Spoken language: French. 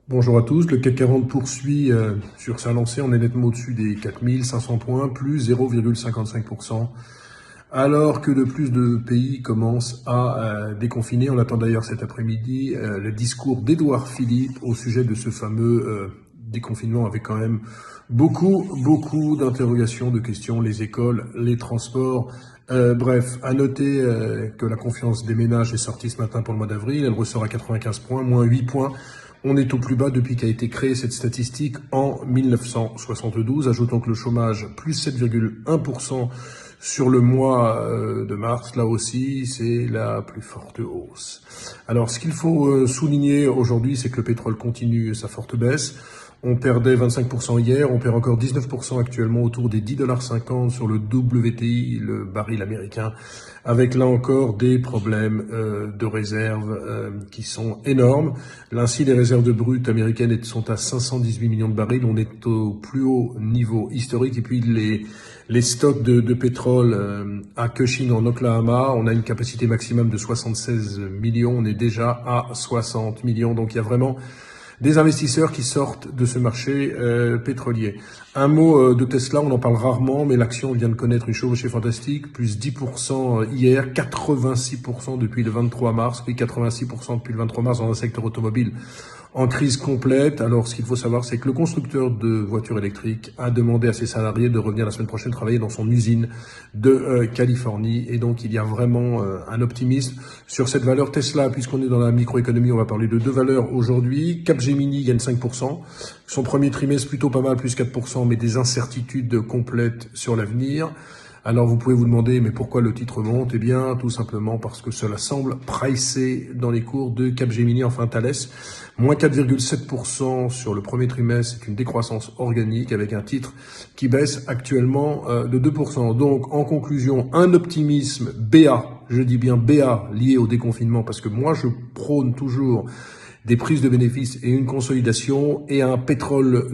Bonjour à tous, le CAC 40 poursuit sur sa lancée, on est nettement au-dessus des 4500 points, plus 0,55%, alors que de plus de pays commencent à déconfiner. On attend d'ailleurs cet après-midi le discours d'Édouard Philippe au sujet de ce fameux déconfinement, avec quand même beaucoup d'interrogations, de questions, les écoles, les transports. Bref, à noter que la confiance des ménages est sortie ce matin pour le mois d'avril, elle ressort à 95 points, moins 8 points. On est au plus bas depuis qu'a été créée cette statistique en 1972. Ajoutons que le chômage, plus 7,1% sur le mois de mars, là aussi, c'est la plus forte hausse. Alors, ce qu'il faut souligner aujourd'hui, c'est que le pétrole continue sa forte baisse. On perdait 25% hier, on perd encore 19% actuellement autour des 10,50 $ sur le WTI, le baril américain, avec là encore des problèmes de réserves qui sont énormes. Ainsi, les réserves de brut américaines sont à 518 millions de barils, on est au plus haut niveau historique, et puis les stocks de pétrole à Cushing en Oklahoma, on a une capacité maximum de 76 millions, on est déjà à 60 millions, donc il y a vraiment des investisseurs qui sortent de ce marché pétrolier. Un mot de Tesla, on en parle rarement, mais l'action vient de connaître une chevauchée fantastique, plus 10% hier, 86% depuis le 23 mars, puis 86% depuis le 23 mars dans un secteur automobile en crise complète. Alors, ce qu'il faut savoir, c'est que le constructeur de voitures électriques a demandé à ses salariés de revenir la semaine prochaine travailler dans son usine de Californie. Et donc, il y a vraiment un optimisme sur cette valeur Tesla. Puisqu'on est dans la microéconomie, on va parler de deux valeurs aujourd'hui. Capgemini gagne 5%. Son premier trimestre plutôt pas mal, plus 4%, mais des incertitudes complètes sur l'avenir. Alors vous pouvez vous demander, mais pourquoi le titre monte? Eh bien, tout simplement parce que cela semble pricé dans les cours de Capgemini, enfin Thales. Moins 4,7% sur le premier trimestre, c'est une décroissance organique avec un titre qui baisse actuellement de 2%. Donc, en conclusion, un optimisme BA, je dis bien BA, lié au déconfinement, parce que moi, je prône toujours des prises de bénéfices et une consolidation et un pétrole